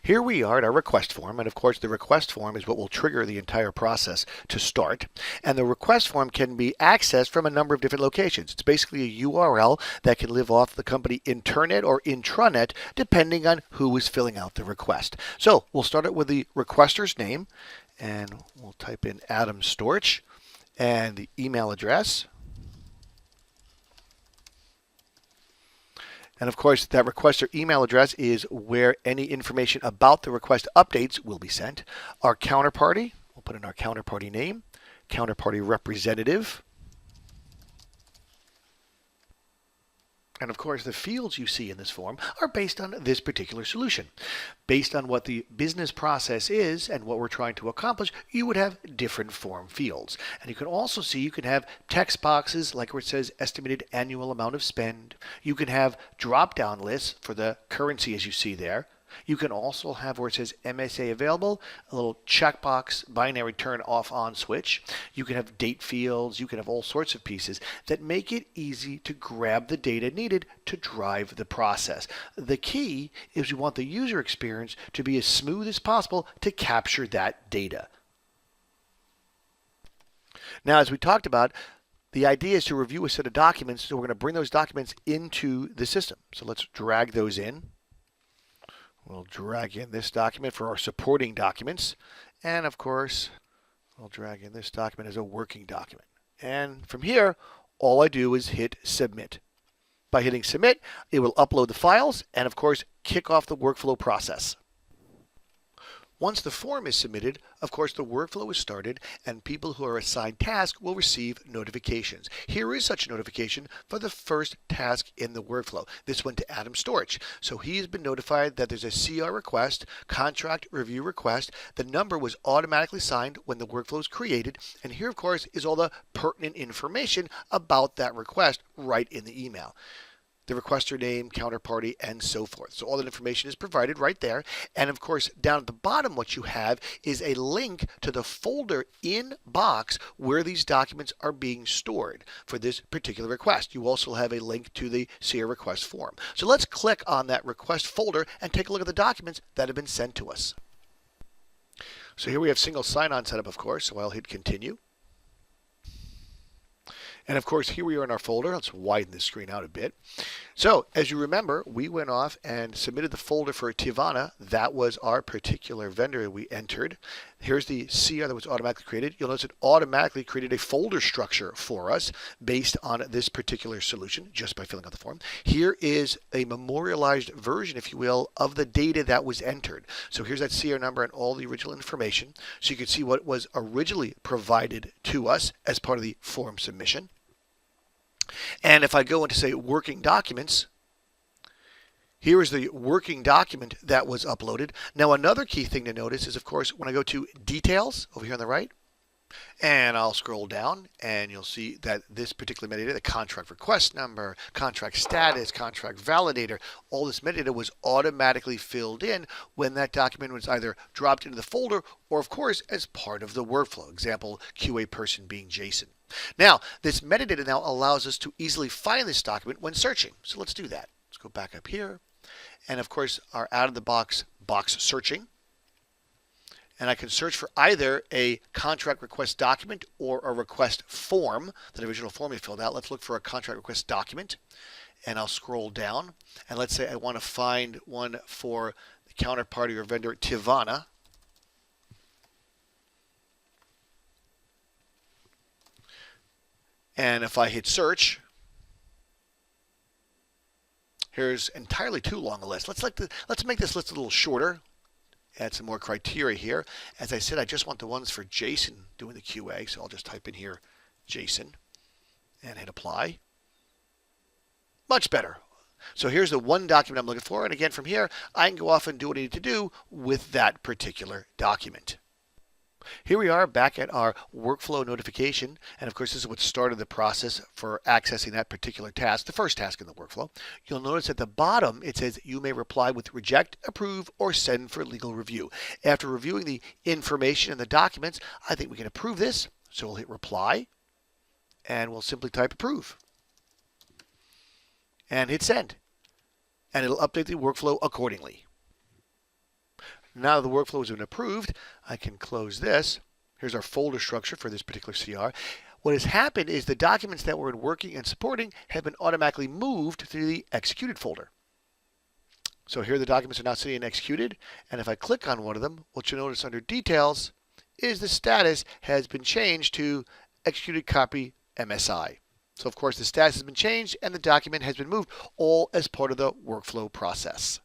Here we are at our request form, and of course the request form is what will trigger the entire process to start. And the request form can be accessed from a number of different locations. It's basically a URL that can live off the company internet or intranet depending on who is filling out the request. So we'll start it with the requester's name, and we'll type in Adam Storch and the email address. And of course, that requester email address is where any information about the request updates will be sent. Our counterparty, we'll put in our counterparty name, counterparty representative. And of course, the fields you see in this form are based on this particular solution. Based on what the business process is and what we're trying to accomplish, you would have different form fields. And you can also see you can have text boxes like where it says estimated annual amount of spend. You can have drop-down lists for the currency as you see there. You can also have where it says MSA available, a little checkbox binary turn off on switch. You can have date fields. You can have all sorts of pieces that make it easy to grab the data needed to drive the process. The key is you want the user experience to be as smooth as possible to capture that data. Now, as we talked about, the idea is to review a set of documents, so we're going to bring those documents into the system. So let's drag those in. We'll drag in this document for our supporting documents. And of course, we'll drag in this document as a working document. And from here, all I do is hit submit. By hitting submit, it will upload the files and of course, kick off the workflow process. Once the form is submitted, of course, the workflow is started and people who are assigned tasks will receive notifications. Here is such a notification for the first task in the workflow. This went to Adam Storch. So he has been notified that there's a CR request, contract review request. The number was automatically signed when the workflow is created. And here, of course, is all the pertinent information about that request right in the email. The requester name, counterparty, and so forth. So all that information is provided right there. And of course, down at the bottom, what you have is a link to the folder in Box where these documents are being stored for this particular request. You also have a link to the CR request form. So let's click on that request folder and take a look at the documents that have been sent to us. So here we have single sign-on setup, of course, so I'll hit continue. And of course, here we are in our folder. Let's widen this screen out a bit. So as you remember, we went off and submitted the folder for Tivana. That was our particular vendor we entered. Here's the CR that was automatically created. You'll notice it automatically created a folder structure for us based on this particular solution just by filling out the form. Here is a memorialized version, if you will, of the data that was entered. So here's that CR number and all the original information. So you can see what was originally provided to us as part of the form submission. And if I go into, say, working documents, here is the working document that was uploaded. Now, another key thing to notice is, of course, when I go to details over here on the right, and I'll scroll down, and you'll see that this particular metadata, the contract request number, contract status, contract validator, all this metadata was automatically filled in when that document was either dropped into the folder or, of course, as part of the workflow. Example, QA person being Jason. Now, this metadata now allows us to easily find this document when searching. So let's do that. Let's go back up here. And of course, our out-of-the-box box searching. And I can search for either a contract request document or a request form, the original form we filled out. Let's look for a contract request document. And I'll scroll down. And let's say I want to find one for the counterparty or vendor Tivana. And if I hit search, here's entirely too long a list. Let's make this list a little shorter. Add some more criteria here. As I said, I just want the ones for Jason doing the QA, so I'll just type in here Jason and hit apply. Much better. So here's the one document I'm looking for, and again from here I can go off and do what I need to do with that particular document. Here we are back at our workflow notification, and of course this is what started the process for accessing that particular task, the first task in the workflow. You'll notice at the bottom it says you may reply with reject, approve, or send for legal review. After reviewing the information in the documents, I think we can approve this, so we'll hit reply, and we'll simply type approve, and hit send, and it'll update the workflow accordingly. Now that the workflow has been approved, I can close this. Here's our folder structure for this particular CR. What has happened is the documents that we're working and supporting have been automatically moved to the executed folder. So here the documents are now sitting in executed, and if I click on one of them, what you'll notice under details is the status has been changed to executed copy MSI. So of course the status has been changed and the document has been moved, all as part of the workflow process.